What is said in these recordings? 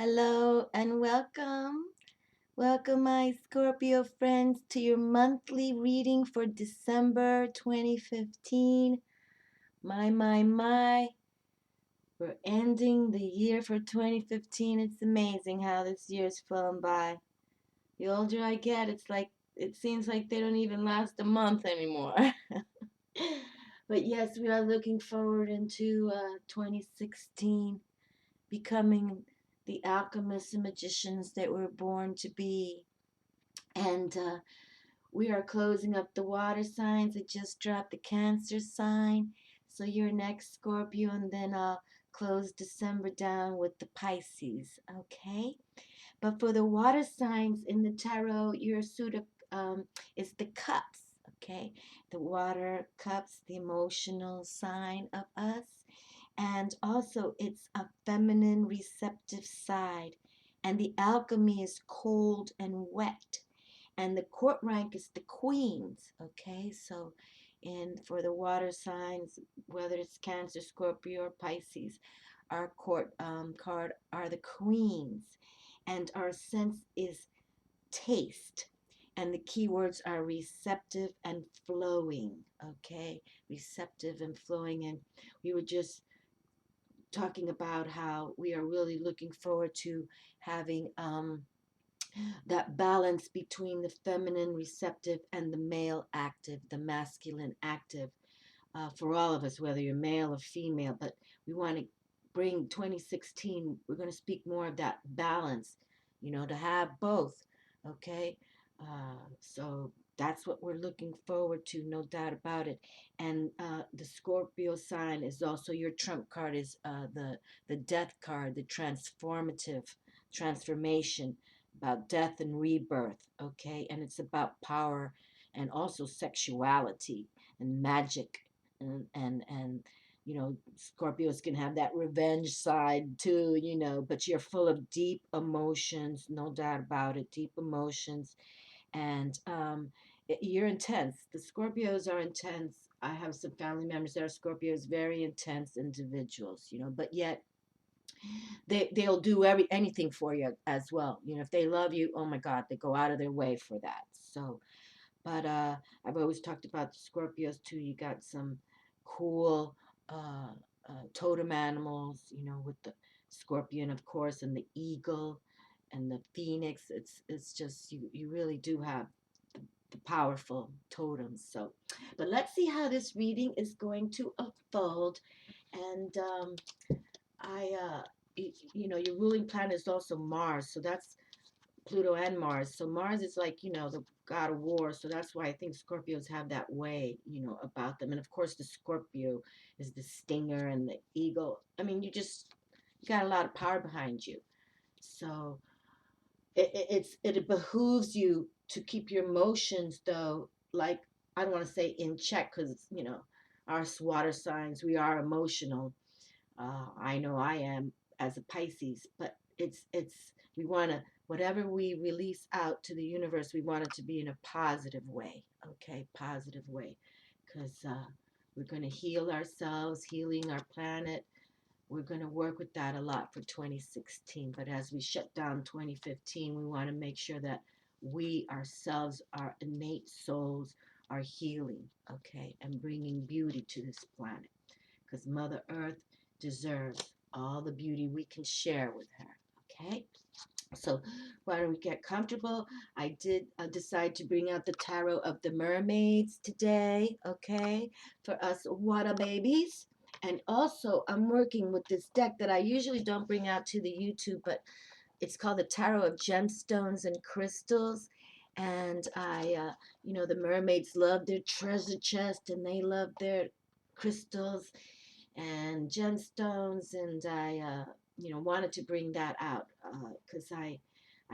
Hello and welcome. Welcome, my Scorpio friends, to your monthly reading for December 2015. My. We're ending the year for 2015. It's amazing how this year's flown by. The older I get, it seems like they don't even last a month anymore. But yes, we are looking forward into 2016, becoming the alchemists and magicians that we're born to be. And we are closing up the water signs. I just dropped the Cancer sign. So you're next, Scorpio, and then I'll close December down with the Pisces. Okay? But for the water signs in the tarot, your suit of is the cups. Okay? The water cups, the emotional sign of us. And also, it's a feminine receptive side. And the alchemy is cold and wet. And the court rank is the queens. Okay, so for the water signs, whether it's Cancer, Scorpio, or Pisces, our court card are the queens. And our sense is taste. And the keywords are receptive and flowing. Okay, receptive and flowing. And we were just talking about how we are really looking forward to having that balance between the feminine receptive and the male active, the masculine active, for all of us, whether you're male or female. But we want to bring 2016, we're going to speak more of that balance, to have both. Okay. So that's what we're looking forward to, no doubt about it. And the Scorpio sign is also your trump card, is the death card, the transformative transformation, about death and rebirth. Okay, and it's about power and also sexuality and magic, and Scorpios can have that revenge side too, but you're full of deep emotions, no doubt about it, deep emotions. And you're intense. The Scorpios are intense. I have some family members that are Scorpios, very intense individuals, but yet they'll do anything for you as well. If they love you, oh my God, they go out of their way for that. So, but I've always talked about the Scorpios too. You got some cool totem animals, with the scorpion, of course, and the eagle and the phoenix. It's just you really do have the powerful totems. So, but let's see how this reading is going to unfold. And your ruling planet is also Mars, so that's Pluto and Mars. So Mars is like, the god of war. So that's why I think Scorpios have that way, about them. And of course, the Scorpio is the stinger and the eagle. I mean, you got a lot of power behind you. So it behooves you to keep your emotions, though, like, I don't want to say in check, because, our water signs, we are emotional. I know I am as a Pisces, but we want to, whatever we release out to the universe, we want it to be in a positive way. Okay, positive way, because we're going to heal ourselves, healing our planet. We're going to work with that a lot for 2016. But as we shut down 2015, we want to make sure that we ourselves, our innate souls, are healing, okay, and bringing beauty to this planet, because Mother Earth deserves all the beauty we can share with her. Okay, so why don't we get comfortable? I did decide to bring out the tarot of the mermaids today, okay, for us water babies. And also, I'm working with this deck that I usually don't bring out to the YouTube, but it's called the Tarot of Gemstones and Crystals. And the mermaids love their treasure chest, and they love their crystals and gemstones, and I wanted to bring that out, because I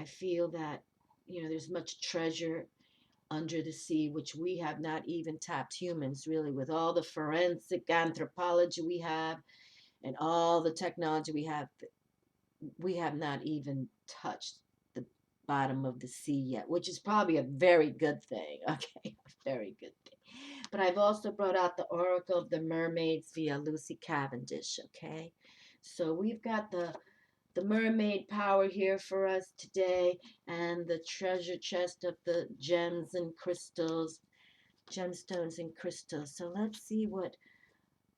feel that there's much treasure under the sea, which we have not even tapped, humans, really, with all the forensic anthropology we have and all the technology we have not even touched the bottom of the sea yet, which is probably a very good thing. Okay, a very good thing. But I've also brought out the Oracle of the Mermaids via Lucy Cavendish. Okay, so we've got the the mermaid power here for us today, and the treasure chest of the gems and crystals, gemstones and crystals. So let's see what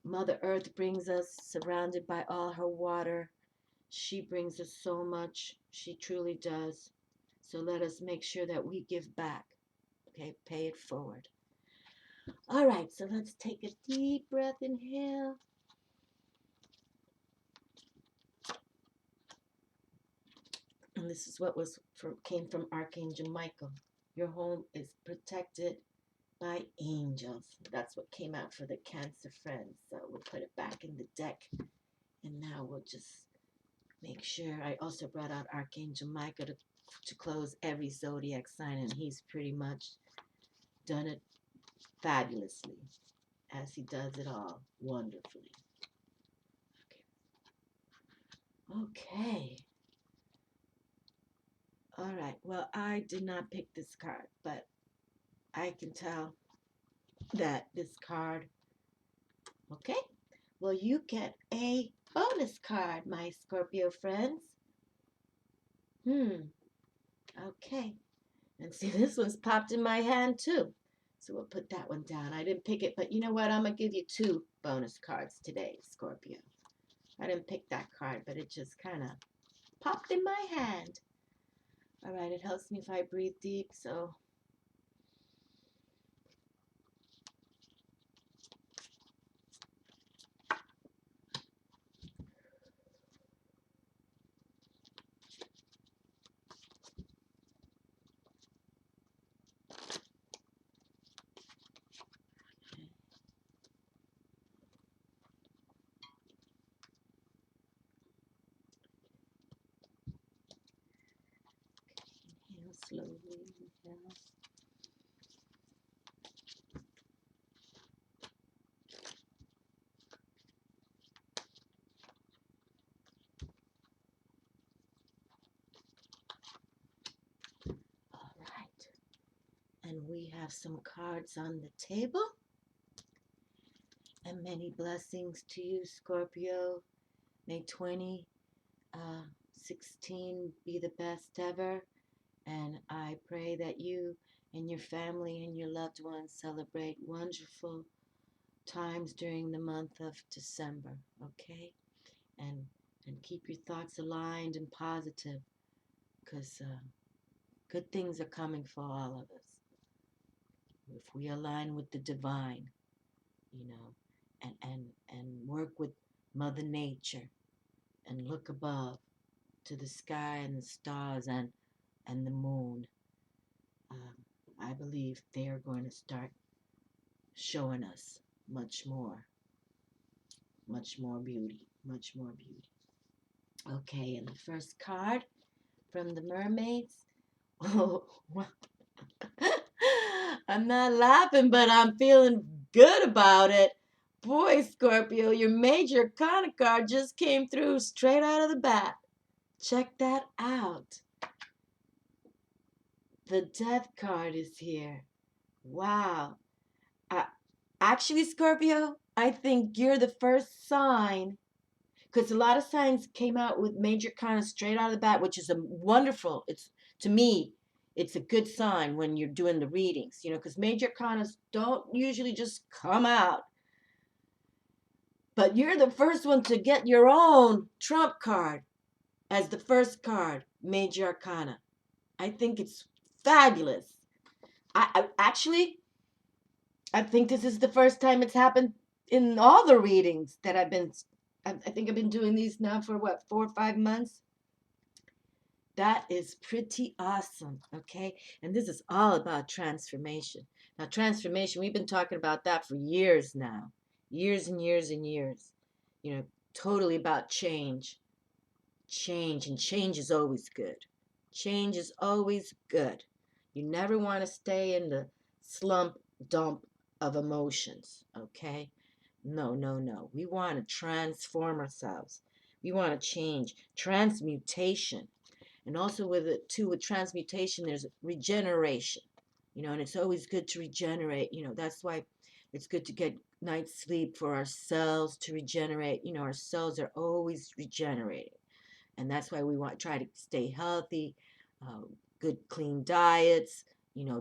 Mother Earth brings us, surrounded by all her water. She brings us so much. She truly does. So let us make sure that we give back. Okay, pay it forward. All right, so let's take a deep breath. Inhale. And this is what came from Archangel Michael. Your home is protected by angels. That's what came out for the Cancer friends. So we'll put it back in the deck. And now we'll just make sure. I also brought out Archangel Michael to close every zodiac sign, and he's pretty much done it fabulously, as he does it all wonderfully. Okay. All right. Well, I did not pick this card, but I can tell that this card. Okay. Well, you get a bonus card, my Scorpio friends. Okay. And see, this one's popped in my hand too. So we'll put that one down. I didn't pick it, but you know what? I'm going to give you 2 bonus cards today, Scorpio. I didn't pick that card, but it just kind of popped in my hand. All right, it helps me if I breathe deep, so. Inhale slowly, inhale. All right. And we have some cards on the table. And many blessings to you, Scorpio. May 2016 be the best ever. And I pray that you and your family and your loved ones celebrate wonderful times during the month of December, okay? And keep your thoughts aligned and positive, because good things are coming for all of us. If we align with the divine, you know, and work with Mother Nature and look above to the sky and the stars and the moon, I believe they are going to start showing us much more beauty, much more beauty. Okay, and the first card from the mermaids. Oh, I'm not laughing, but I'm feeling good about it. Boy, Scorpio, your major arcana card just came through straight out of the bat. Check that out. The death card is here. Wow. Actually, Scorpio, I think you're the first sign, because a lot of signs came out with major arcana straight out of the bat, which is a wonderful. It's, to me, it's a good sign when you're doing the readings, you know, because major arcanas don't usually just come out. But you're the first one to get your own trump card as the first card, major arcana. I think it's fabulous. I actually, I think this is the first time it's happened in all the readings that I've been. I think I've been doing these now for what, 4 or 5 months. That is pretty awesome, okay? And this is all about transformation. Now, transformation, we've been talking about that for years now. Years and years and years. You know, totally about change. Change, and change is always good. Change is always good. You never want to stay in the slump dump of emotions, okay? No, no, no. We want to transform ourselves. We want to change. Transmutation. And also with it too, with transmutation, there's regeneration. You know, and it's always good to regenerate. You know, that's why it's good to get night's sleep for our cells to regenerate. You know, our cells are always regenerating. And that's why we want to try to stay healthy, good clean diets,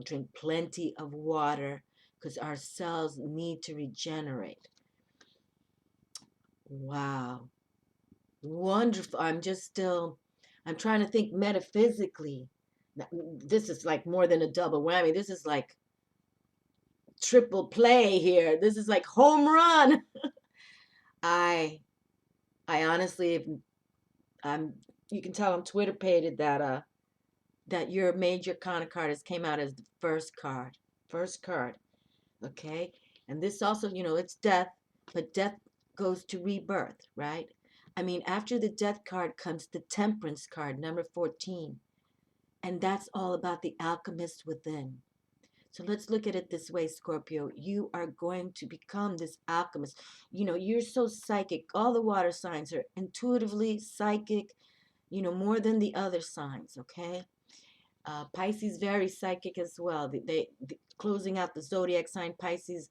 drink plenty of water, because our cells need to regenerate. Wow. Wonderful. I'm trying to think metaphysically. This is like more than a double whammy. This is like triple play here. This is like home run. I honestly, you can tell I'm Twitter pated that your major Arcana card has came out as the first card. First card. Okay? And this also, it's death, but death goes to rebirth, right? I mean, after the death card comes the temperance card, number 14. And that's all about the alchemist within. So let's look at it this way, Scorpio. You are going to become this alchemist. You're so psychic. All the water signs are intuitively psychic, more than the other signs, okay? Pisces, very psychic as well. They closing out the zodiac sign, Pisces,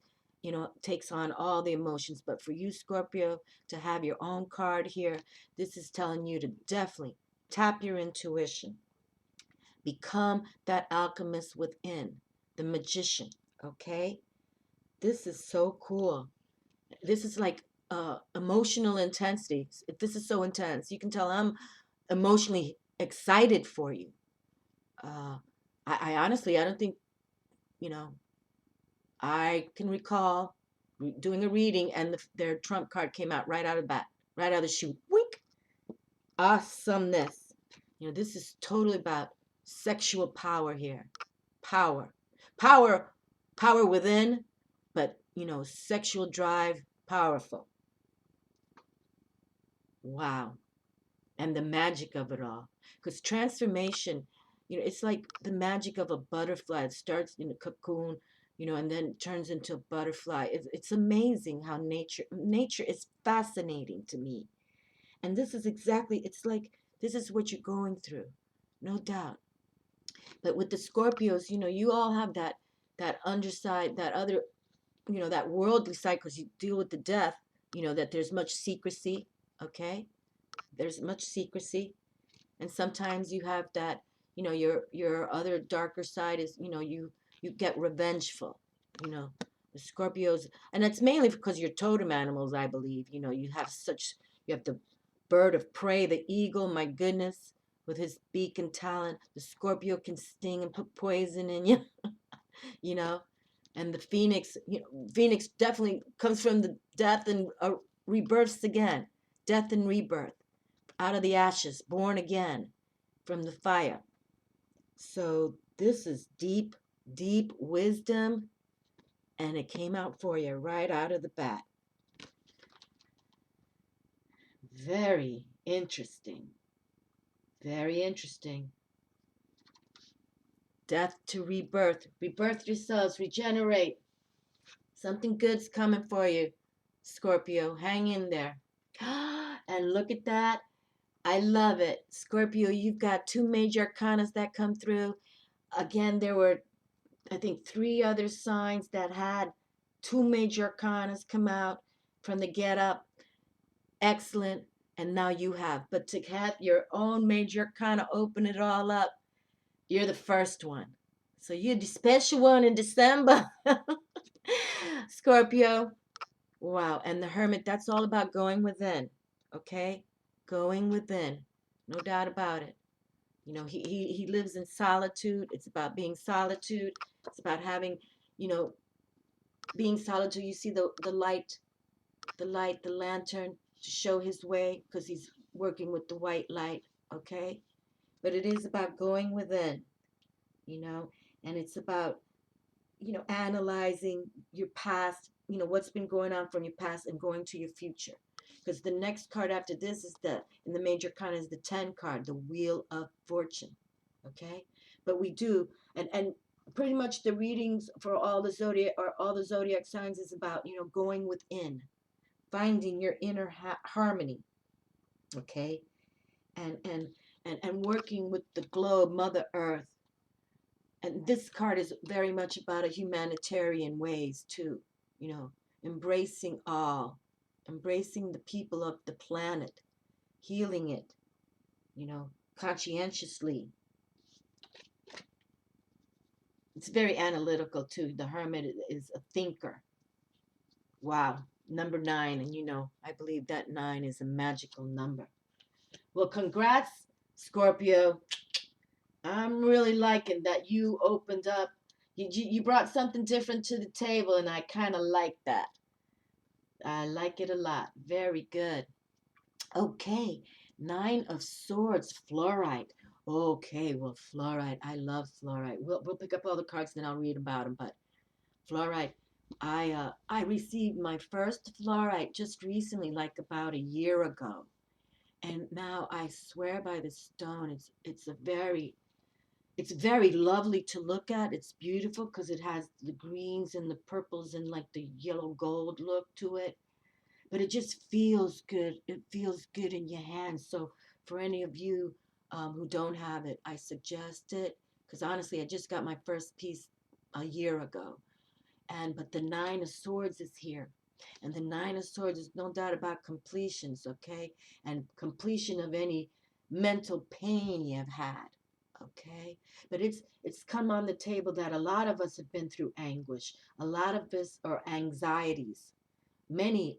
takes on all the emotions. But for you, Scorpio, to have your own card here, this is telling you to definitely tap your intuition. Become that alchemist within, the magician, okay? This is so cool. This is like emotional intensity. This is so intense. You can tell I'm emotionally excited for you. I honestly, I don't think, I can recall doing a reading and their trump card came out right out of the bat, right out of the chute. Wink! Awesomeness. This is totally about sexual power here. Power. Power. Power within, but, sexual drive, powerful. Wow. And the magic of it all. Because transformation, it's like the magic of a butterfly. It starts in a cocoon, and then turns into a butterfly. It's amazing how nature is fascinating to me. And this is exactly, it's like, this is what you're going through, no doubt. But with the Scorpios, you all have that underside, that other, that worldly side, because you deal with the death, that there's much secrecy, okay? There's much secrecy. And sometimes you have that, your other darker side is, you get revengeful, the Scorpios, and it's mainly because you're totem animals, I believe. You have the bird of prey, the eagle, my goodness, with his beak and talon. The Scorpio can sting and put poison in you, you know. And the Phoenix, Phoenix definitely comes from the death and rebirths again. Death and rebirth. Out of the ashes, born again from the fire. So this is deep, deep wisdom, and it came out for you right out of the bat. Very interesting. Very interesting. Death to rebirth. Rebirth yourselves. Regenerate. Something good's coming for you, Scorpio. Hang in there. And look at that. I love it. Scorpio, you've got two major arcanas that come through. Again, there were, I think, 3 other signs that had 2 major arcanas come out from the get up. Excellent. And now you have. But to have your own major arcana open it all up, you're the first one. So you're the special one in December. Scorpio. Wow. And the Hermit, that's all about going within. Okay? Going within. No doubt about it. He lives in solitude. It's about being solitude. It's about having, being solitude. You see the light, the lantern to show his way, because he's working with the white light. Okay? But it is about going within, and it's about, analyzing your past, what's been going on from your past and going to your future. Because the next card after this is in the major arcana is the 10 card, the Wheel of Fortune. Okay? But we do, and pretty much the readings for all the zodiac signs is about, going within, finding your inner harmony. Okay? And working with the globe, Mother Earth. And this card is very much about a humanitarian ways too, embracing all, embracing the people of the planet, healing it, you know, conscientiously. It's very analytical too. The Hermit is a thinker. Wow. Number 9. And you know, I believe that 9 is a magical number. Well, congrats, Scorpio. I'm really liking that you opened up. You brought something different to the table, and I kind of like that. I like it a lot. Very good. Okay. 9 of Swords, fluorite. Okay, well, fluorite. I love fluorite. We'll pick up all the cards, then I'll read about them. But fluorite, I received my first fluorite just recently, like about a year ago, and now I swear by the stone. It's very lovely to look at. It's beautiful because it has the greens and the purples and like the yellow gold look to it. But it just feels good. It feels good in your hands. So for any of you who don't have it, I suggest it because honestly, I just got my first piece a year ago. But the 9 of Swords is here. And the 9 of Swords is no doubt about completions, okay? And completion of any mental pain you have had, okay? But it's come on the table that a lot of us have been through anguish. A lot of us are anxieties. Many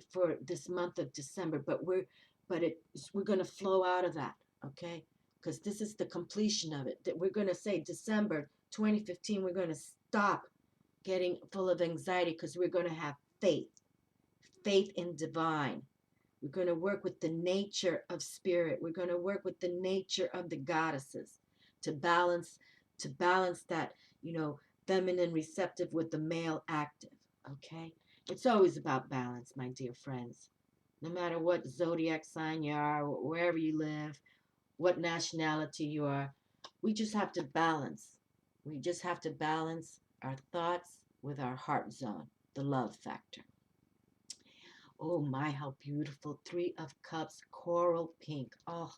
for this month of December, but we're going to flow out of that, okay? Because this is the completion of it. That we're going to say December 2015, we're going to stop getting full of anxiety because we're going to have faith in divine. We're going to work with the nature of spirit. We're going to work with the nature of the goddesses to balance that, you know, feminine receptive with the male active, okay? It's always about balance, my dear friends. No matter what zodiac sign you are, wherever you live, what nationality you are, we just have to balance. We just have to balance our thoughts with our heart zone, the love factor. Oh my, how beautiful. 3 of Cups, coral pink. Oh,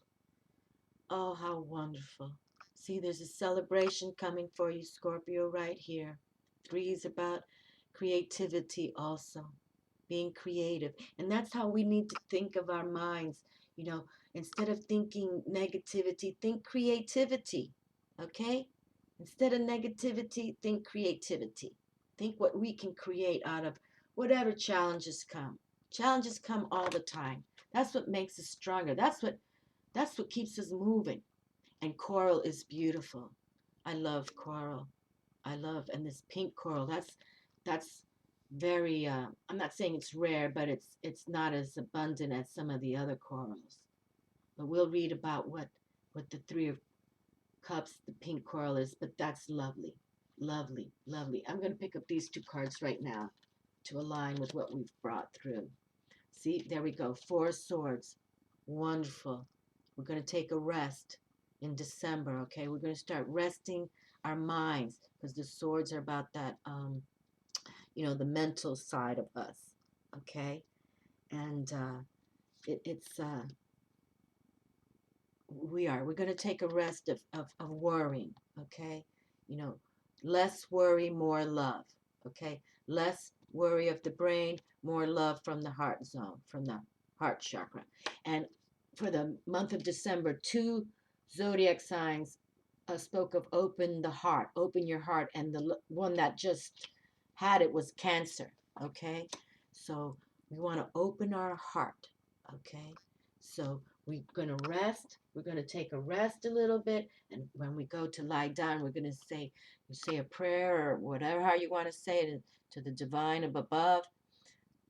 how wonderful. See, there's a celebration coming for you, Scorpio, right here. 3 is about creativity also, being creative. And that's how we need to think of our minds. You know, instead of thinking negativity, think creativity, okay? Instead of negativity, think creativity. Think what we can create out of whatever challenges come. Challenges come all the time. That's what makes us stronger. That's what keeps us moving. And coral is beautiful. I love coral. And this pink coral. That's very. I'm not saying it's rare, but it's not as abundant as some of the other corals. But we'll read about what the 3 of Cups, the pink coral is. But that's lovely, lovely, lovely. I'm going to pick up these 2 cards right now to align with what we've brought through. See, there we go. 4 of Swords. Wonderful. We're going to take a rest in December, okay? We're going to start resting our minds because the swords are about that, the mental side of us, okay? And we're going to take a rest of worrying, okay? You know, less worry, more love, okay? Less worry of the brain, more love from the heart zone, from the heart chakra. And for the month of December, 2 zodiac signs spoke of open the heart, open your heart. And the one that just had it was Cancer, okay? So we want to open our heart, okay? So we're going to rest. We're going to take a rest a little bit. And when we go to lie down, we're going to say a prayer or whatever, how you want to say it, to the divine above.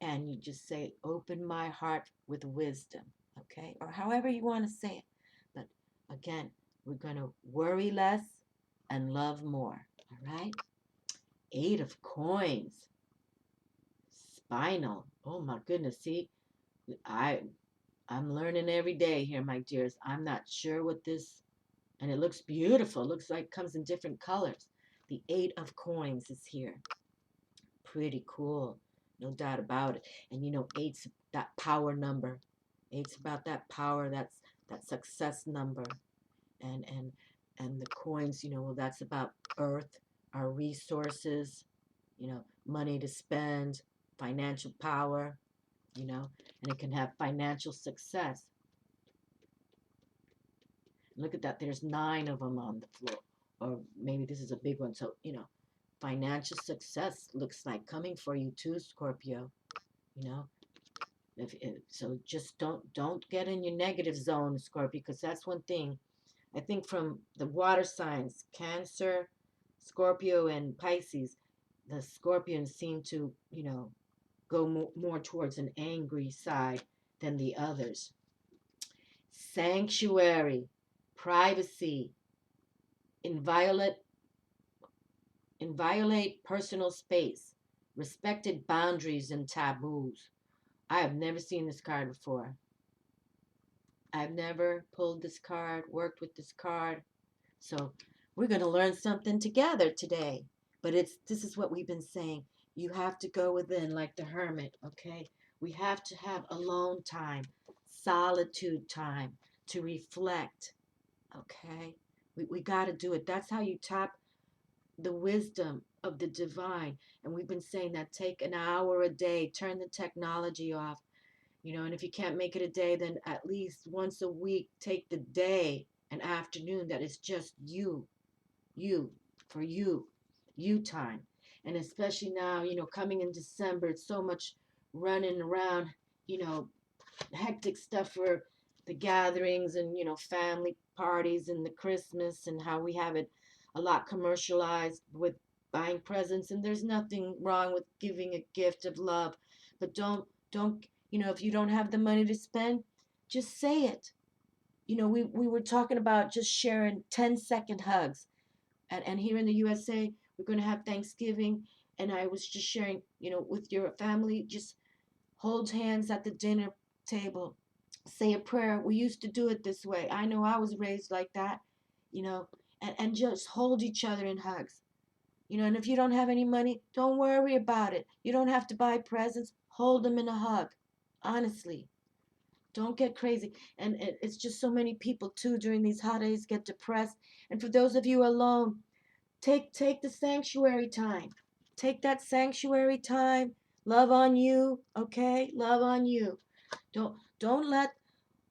And you just say, open my heart with wisdom, okay? Or however you want to say it. But again, we're going to worry less and love more, all right? 8 of Coins. Spinal. Oh my goodness, see? I'm learning every day here, my dears. I'm not sure what this, and it looks beautiful. It looks like it comes in different colors. The 8 of Coins is here. Pretty cool. No doubt about it. And you know, 8's that power number. 8's about that power, that's that success number. And the coins, well, that's about earth, our resources, money to spend, financial power, and it can have financial success. Look at that. There's 9 of them on the floor. Or maybe this is a big one. So, financial success looks like coming for you too, Scorpio. You know, so just don't get in your negative zone, Scorpio, because that's one thing. I think from the water signs, Cancer, Scorpio, and Pisces, the Scorpions seem to, go more towards an angry side than the others. Sanctuary, privacy, inviolate personal space, respected boundaries and taboos. I have never seen this card before. I've never pulled this card, worked with this card. So we're going to learn something together today. But this is what we've been saying. You have to go within like the hermit, okay? We have to have alone time, solitude time to reflect, okay? We got to do it. That's how you tap the wisdom of the divine. And we've been saying that take an hour a day, turn the technology off, and if you can't make it a day, then at least once a week, take the day, an afternoon that is just you, for you time. And especially now, coming in December, it's so much running around, you know, hectic stuff for the gatherings and, family parties and the Christmas and how we have it a lot commercialized with buying presents. And there's nothing wrong with giving a gift of love, but don't, if you don't have the money to spend, just say it. We were talking about just sharing 10-second hugs. And here in the USA, we're going to have Thanksgiving. And I was just sharing, with your family, just hold hands at the dinner table, say a prayer. We used to do it this way. I know I was raised like that, and just hold each other in hugs. And if you don't have any money, don't worry about it. You don't have to buy presents. Hold them in a hug. Honestly, don't get crazy. And it's just so many people too during these holidays get depressed. And for those of you alone, take the sanctuary time. Take that sanctuary time. Love on you, okay? Love on you. Don't let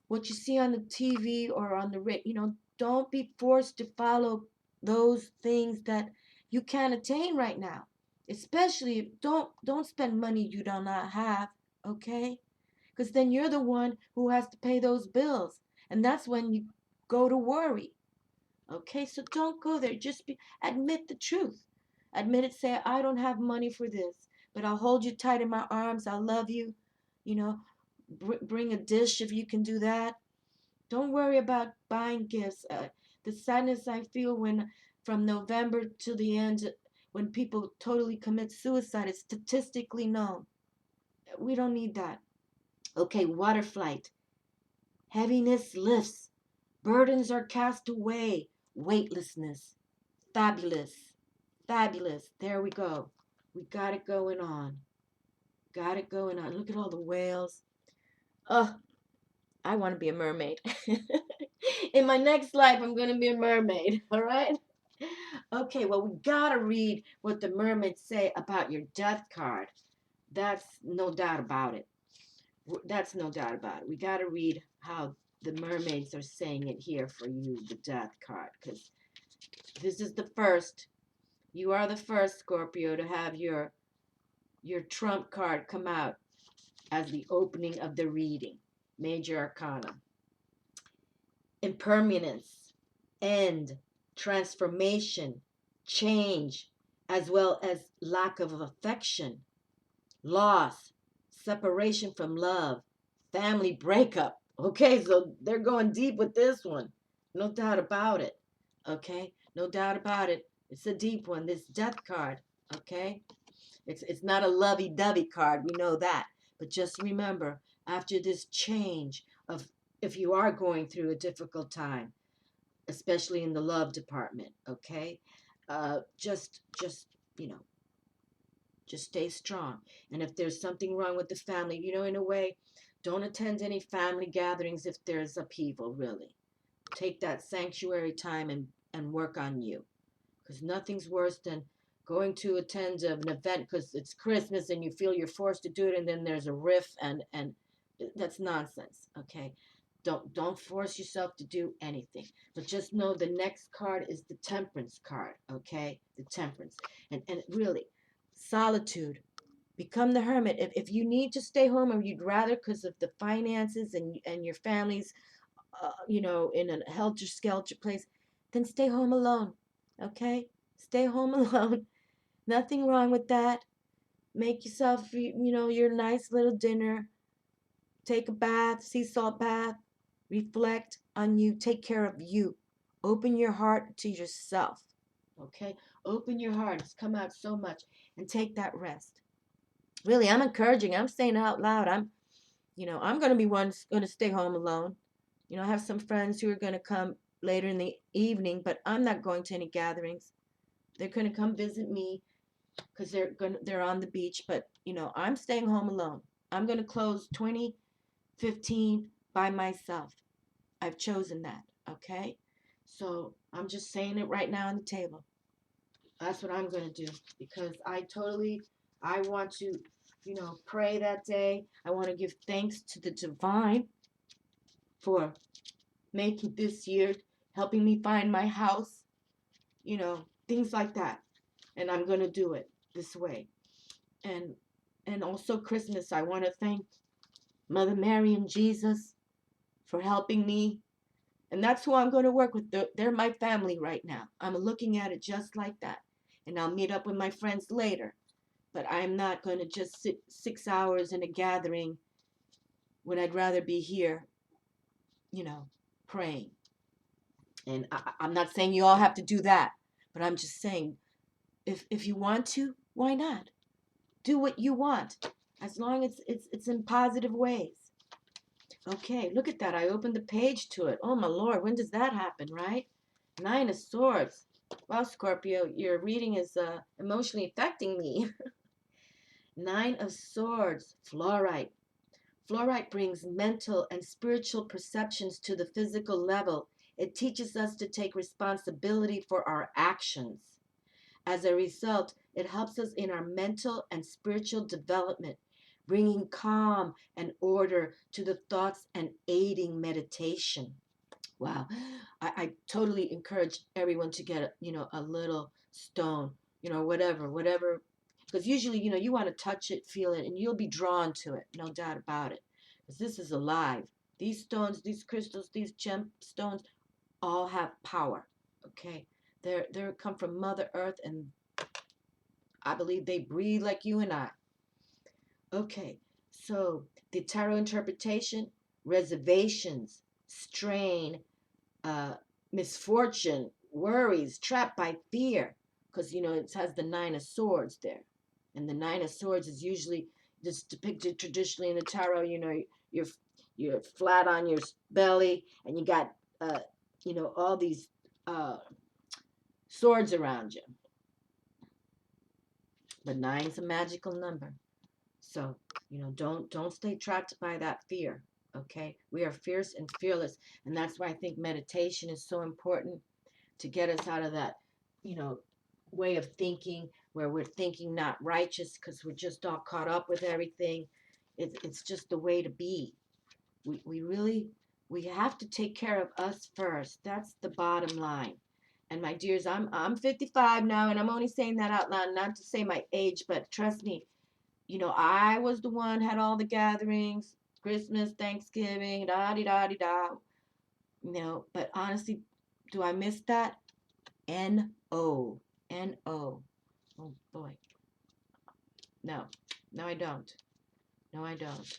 what you see on the TV or on the radio, don't be forced to follow those things that you can't attain right now. Especially don't spend money you do not have, okay? Because then you're the one who has to pay those bills. And that's when you go to worry. Okay, so don't go there. Just admit the truth. Admit it, say, I don't have money for this, but I'll hold you tight in my arms. I'll love you. You know, bring a dish if you can do that. Don't worry about buying gifts. The sadness I feel when from November to the end, when people totally commit suicide, is statistically known. We don't need that. Okay, water flight. Heaviness lifts. Burdens are cast away. Weightlessness. Fabulous. Fabulous. There we go. We got it going on. Got it going on. Look at all the whales. Oh, I want to be a mermaid. In my next life, I'm going to be a mermaid. All right? Okay, well, we got to read what the mermaids say about your death card. That's no doubt about it. That's no doubt about it. We got to read how the mermaids are saying it here for you, the death card, because this is the first. You are the first, Scorpio, to have your trump card come out as the opening of the reading. Major Arcana. Impermanence, end, transformation, change, as well as lack of affection, loss, separation from love, family breakup. Okay, so they're going deep with this one. No doubt about it. Okay, no doubt about it. It's a deep one, this death card. Okay, it's not a lovey-dovey card. We know that. But just remember, after this change of, if you are going through a difficult time, especially in the love department, okay, just just stay strong. And if there's something wrong with the family, in a way, don't attend any family gatherings if there's upheaval, really. Take that sanctuary time and work on you. Because nothing's worse than going to attend an event because it's Christmas and you feel you're forced to do it, and then there's a riff, and that's nonsense, okay? Don't force yourself to do anything. But just know the next card is the Temperance card, okay? The Temperance. And really, solitude. Become the hermit. If you need to stay home or you'd rather because of the finances and your family's, in a helter-skelter place, then stay home alone, okay? Stay home alone. Nothing wrong with that. Make yourself, your nice little dinner. Take a bath, sea salt bath. Reflect on you. Take care of you. Open your heart to yourself, okay? Open your heart. It's come out so much. And take that rest. Really, I'm encouraging. I'm saying out loud. I'm going to be one going to stay home alone. I have some friends who are going to come later in the evening, but I'm not going to any gatherings. They're going to come visit me because they're on the beach, but I'm staying home alone. I'm going to close 2015 by myself. I've chosen that, okay? So I'm just saying it right now on the table. That's what I'm going to do because I want to, pray that day. I want to give thanks to the divine for making this year, helping me find my house, things like that. And I'm going to do it this way. And also Christmas, I want to thank Mother Mary and Jesus for helping me. And that's who I'm going to work with. They're my family right now. I'm looking at it just like that. And I'll meet up with my friends later. But I'm not going to just sit 6 hours in a gathering when I'd rather be here, praying. And I'm not saying you all have to do that. But I'm just saying, if you want to, why not? Do what you want, as long as it's in positive ways. Okay, look at that. I opened the page to it. Oh, my Lord, when does that happen, right? 9 of Swords. Well, Scorpio, your reading is emotionally affecting me. 9 of Swords, fluorite. Fluorite brings mental and spiritual perceptions to the physical level. It teaches us to take responsibility for our actions. As a result, it helps us in our mental and spiritual development, bringing calm and order to the thoughts and aiding meditation. Wow. I totally encourage everyone to get, a little stone, whatever. Because usually, you want to touch it, feel it, and you'll be drawn to it. No doubt about it. Because this is alive. These stones, these crystals, these gemstones all have power. Okay. They come from Mother Earth, and I believe they breathe like you and I. Okay, so the tarot interpretation, reservations, strain, misfortune, worries, trapped by fear, because it has the 9 of Swords there, and the 9 of Swords is usually just depicted traditionally in the tarot. You're flat on your belly, and you got all these swords around you. But 9's a magical number. So, don't stay trapped by that fear, okay? We are fierce and fearless, and that's why I think meditation is so important to get us out of that, way of thinking where we're thinking not righteous because we're just all caught up with everything. It's just the way to be. We have to take care of us first. That's the bottom line. And my dears, I'm 55 now, and I'm only saying that out loud, not to say my age, but trust me, I was the one had all the gatherings, Christmas, Thanksgiving, da-di-da-di-da. But honestly, do I miss that? N-O. N-O. Oh, boy. No. No, I don't. No, I don't.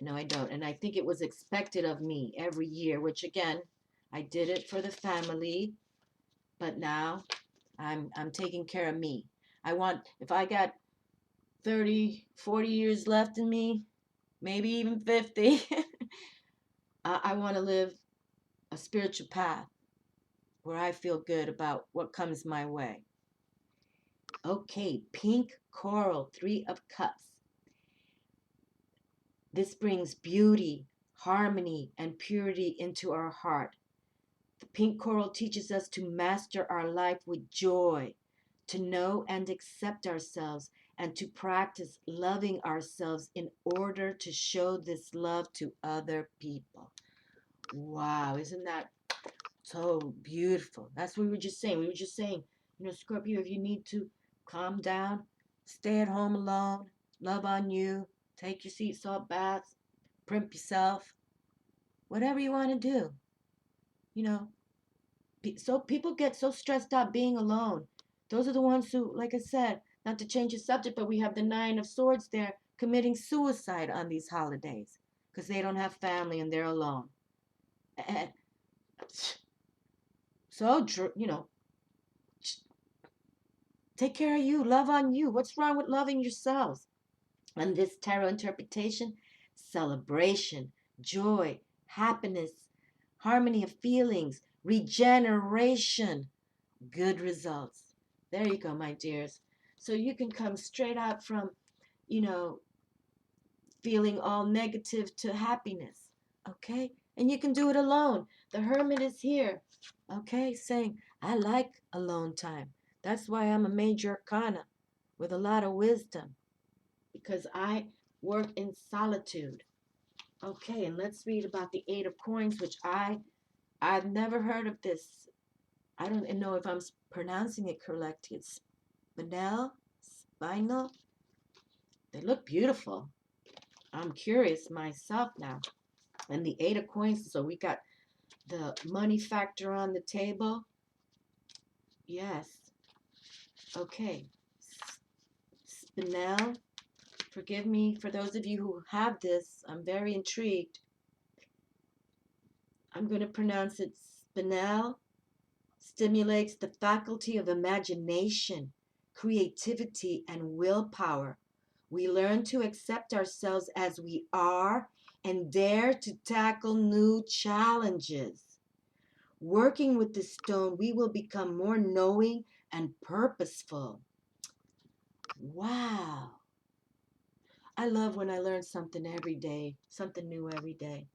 No, I don't. And I think it was expected of me every year, which, again, I did it for the family. But now I'm taking care of me. If I got 30, 40 years left in me, maybe even 50, I want to live a spiritual path where I feel good about what comes my way. Okay, pink coral, 3 of Cups. This brings beauty, harmony, and purity into our heart. The pink coral teaches us to master our life with joy, to know and accept ourselves, and to practice loving ourselves in order to show this love to other people. Wow, isn't that so beautiful? That's what we were just saying. We were just saying, Scorpio, if you need to calm down, stay at home alone, love on you, take your sea salt baths, primp yourself, whatever you want to do. So people get so stressed out being alone. Those are the ones who, like I said, not to change the subject, but we have the Nine of Swords there committing suicide on these holidays because they don't have family and they're alone. And so, take care of you, love on you. What's wrong with loving yourselves? And this tarot interpretation, celebration, joy, happiness, harmony of feelings, regeneration, good results. There you go, my dears. So you can come straight out from, feeling all negative to happiness. Okay? And you can do it alone. The Hermit is here. Okay? Saying, I like alone time. That's why I'm a major arcana with a lot of wisdom. Because I work in solitude. Okay, and let's read about the Eight of Coins, which I've never heard of this. I don't know if I'm pronouncing it correctly. It's spinal. They look beautiful. I'm curious myself now. And the Eight of Coins, so we got the money factor on the table. Yes. Okay. Spinel. Forgive me for those of you who have this. I'm very intrigued. I'm going to pronounce it Spinel. Stimulates the faculty of imagination, creativity, and willpower. We learn to accept ourselves as we are and dare to tackle new challenges. Working with the stone, we will become more knowing and purposeful. Wow. I love when I learn something every day, something new every day.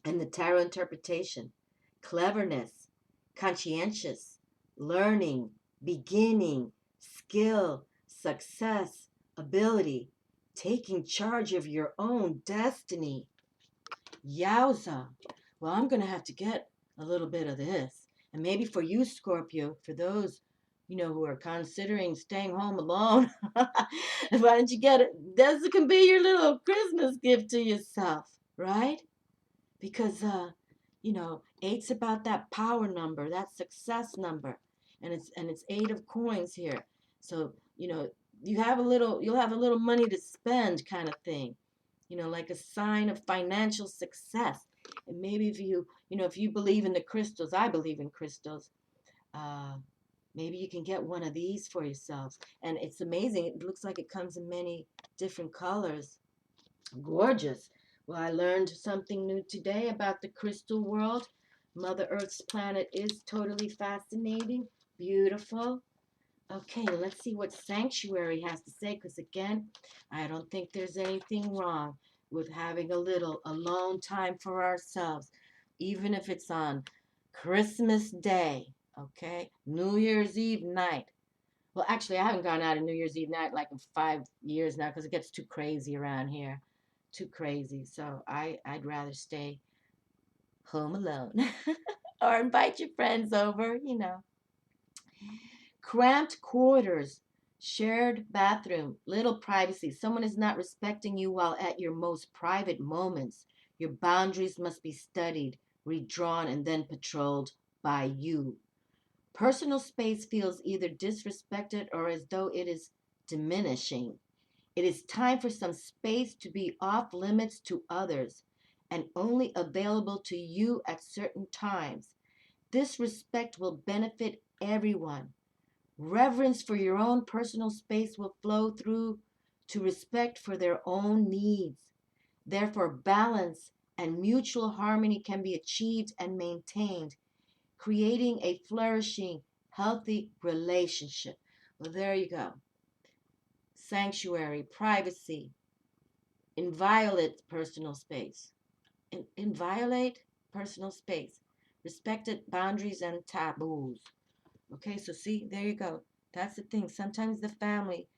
And the tarot interpretation, cleverness, conscientious, learning, beginning, skill, success, ability, taking charge of your own destiny. Yowza. Well, I'm going to have to get a little bit of this. And maybe for you, Scorpio, for those, who are considering staying home alone, why don't you get it? This can be your little Christmas gift to yourself, right? Because, eight's about that power number, that success number. And it's Eight of Coins here. So, you'll have a little money to spend kind of thing. Like a sign of financial success. And maybe if you believe in the crystals, I believe in crystals, maybe you can get one of these for yourselves. And it's amazing. It looks like it comes in many different colors. Gorgeous. Well, I learned something new today about the crystal world. Mother Earth's planet is totally fascinating, beautiful. Okay, let's see what Sanctuary has to say, because again, I don't think there's anything wrong with having a little alone time for ourselves, even if it's on Christmas Day, okay? New Year's Eve night. Well, actually, I haven't gone out on New Year's Eve night like in 5 years now because it gets too crazy around here. Too crazy. So I'd rather stay home alone or invite your friends over, Cramped quarters, shared bathroom, little privacy. Someone is not respecting you while at your most private moments. Your boundaries must be studied, redrawn, and then patrolled by you. Personal space feels either disrespected or as though it is diminishing. It is time for some space to be off limits to others and only available to you at certain times. This respect will benefit everyone. Reverence for your own personal space will flow through to respect for their own needs. Therefore, balance and mutual harmony can be achieved and maintained, creating a flourishing, healthy relationship. Well, there you go. Sanctuary, privacy, inviolate personal space. Inviolate personal space. Respected boundaries and taboos. Okay, so see, there you go. That's the thing. Sometimes the family,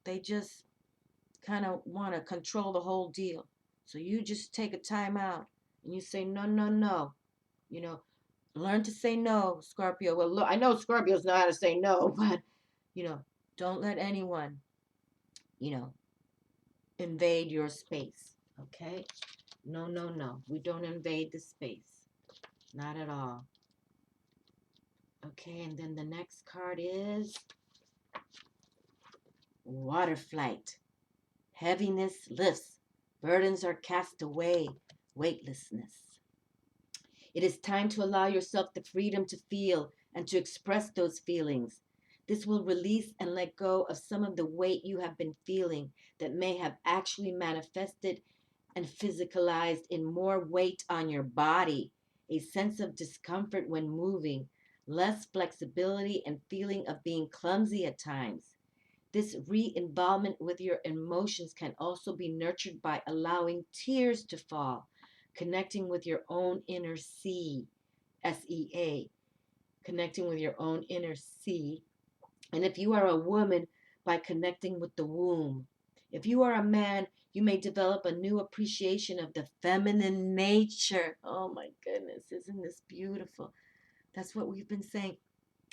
They just kind of want to control the whole deal. So you just take a time out and you say, no, no, no. You know, learn to say no, Scorpio. Well, look, I know Scorpios know how to say no, but, you know, don't let anyone, you know, invade your space. Okay? No, no, no. We don't invade the space. Not at all. Okay, and then the next card is Water Flight. Heaviness lifts. Burdens are cast away. Weightlessness. It is time to allow yourself the freedom to feel and to express those feelings. This will release and let go of some of the weight you have been feeling that may have actually manifested and physicalized in more weight on your body, a sense of discomfort when moving, less flexibility, and feeling of being clumsy at times. This re-involvement with your emotions can also be nurtured by allowing tears to fall, connecting with your own inner sea, SEA, connecting with your own inner sea. And if you are a woman, by connecting with the womb. If you are a man, you may develop a new appreciation of the feminine nature. Oh my goodness, isn't this beautiful? That's what we've been saying.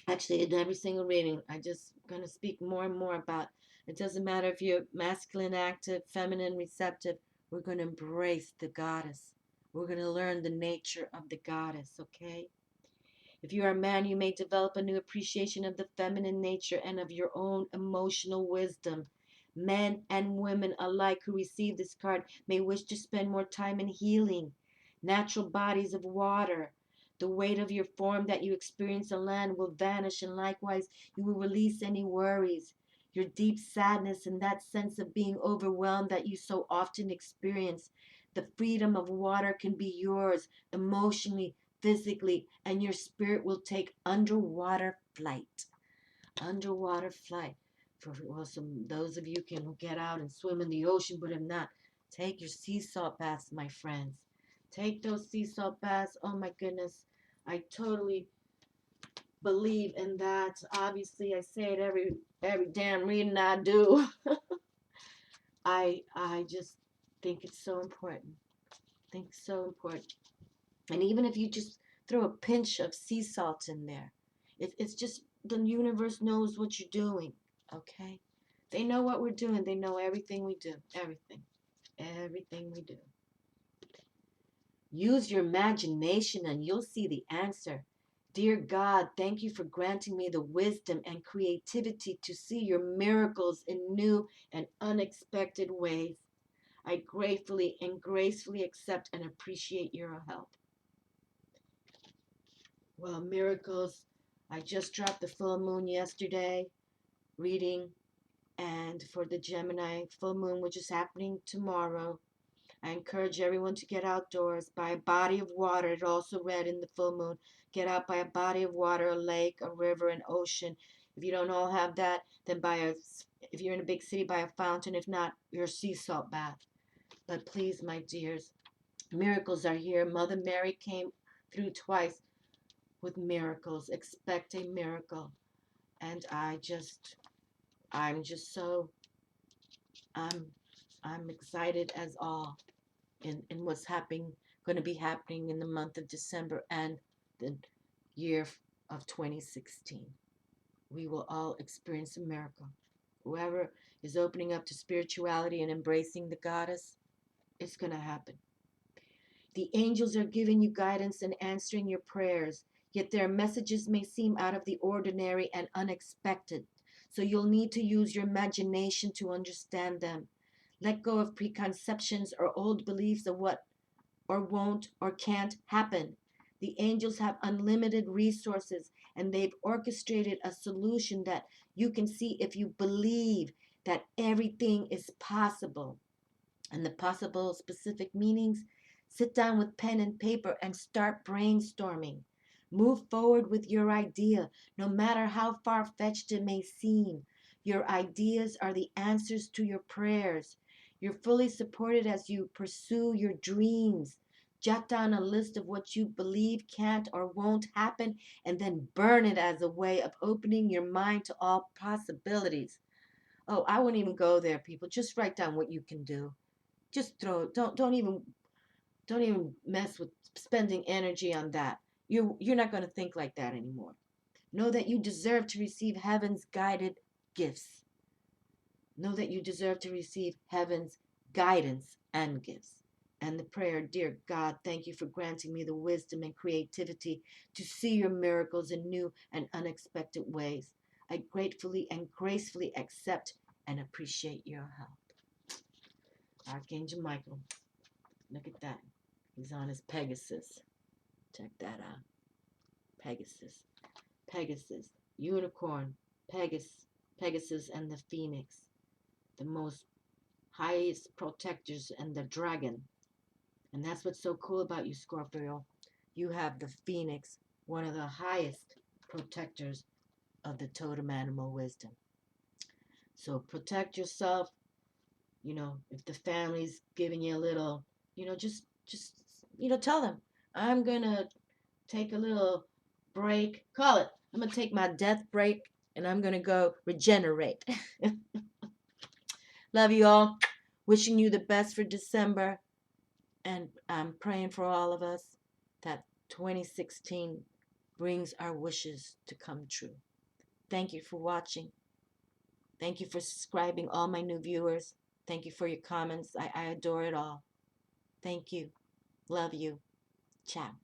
Actually, in every single reading, I just going to speak more and more about it. Doesn't matter if you're masculine active, feminine receptive, we're going to embrace the goddess. We're going to learn the nature of the goddess, okay? If you are a man, you may develop a new appreciation of the feminine nature and of your own emotional wisdom. Men and women alike who receive this card may wish to spend more time in healing, natural bodies of water. The weight of your form that you experience on land will vanish, and likewise, you will release any worries. Your deep sadness and that sense of being overwhelmed that you so often experience. The freedom of water can be yours emotionally, physically, and your spirit will take underwater flight. Underwater flight. For well, those of you can get out and swim in the ocean, but if not, take your sea salt baths, my friends. Take those sea salt baths. Oh my goodness, I totally believe in that. Obviously, I say it every damn reading I do. I just think it's so important. Think it's so important. And even if you just throw a pinch of sea salt in there, it's just the universe knows what you're doing, okay? They know what we're doing. They know everything we do. Everything. Everything we do. Use your imagination and you'll see the answer. Dear God, thank you for granting me the wisdom and creativity to see your miracles in new and unexpected ways. I gratefully and gracefully accept and appreciate your help. Well, miracles. I just dropped the full moon yesterday, reading, and for the Gemini full moon, which is happening tomorrow, I encourage everyone to get outdoors by a body of water. It also read in the full moon. Get out by a body of water, a lake, a river, an ocean. If you don't all have that, then if you're in a big city, by a fountain. If not, your sea salt bath. But please, my dears, miracles are here. Mother Mary came through twice with miracles. Expect a miracle. And I'm just so, I'm excited as all in what's going to be happening in the month of December and the year of 2016. We will all experience a miracle. Whoever is opening up to spirituality and embracing the goddess, it's going to happen. The angels are giving you guidance and answering your prayers, yet their messages may seem out of the ordinary and unexpected, so you'll need to use your imagination to understand them. Let go of preconceptions or old beliefs of what or won't or can't happen. The angels have unlimited resources and they've orchestrated a solution that you can see if you believe that everything is possible. And the possible specific meanings, sit down with pen and paper and start brainstorming. Move forward with your idea, no matter how far-fetched it may seem. Your ideas are the answers to your prayers. You're fully supported as you pursue your dreams. Jot down a list of what you believe can't or won't happen and then burn it as a way of opening your mind to all possibilities. Oh, I wouldn't even go there, people. Just write down what you can do. Just don't even mess with spending energy on that. You're not going to think like that anymore. Know that you deserve to receive heaven's guided gifts. Know that you deserve to receive heaven's guidance and gifts. And the prayer, dear God, thank you for granting me the wisdom and creativity to see your miracles in new and unexpected ways. I gratefully and gracefully accept and appreciate your help. Archangel Michael, look at that. He's on his Pegasus. Check that out. Pegasus. Pegasus. Unicorn. Pegasus and the Phoenix. The most highest protectors and the dragon. And that's what's so cool about you, Scorpio. You have the Phoenix, one of the highest protectors of the totem animal wisdom. So protect yourself. If the family's giving you a little, just tell them, I'm gonna take a little break. Call it. I'm gonna take my death break and I'm gonna go regenerate. Love you all. Wishing you the best for December. And I'm praying for all of us that 2016 brings our wishes to come true. Thank you for watching. Thank you for subscribing, all my new viewers. Thank you for your comments. I adore it all. Thank you. Love you. Ciao.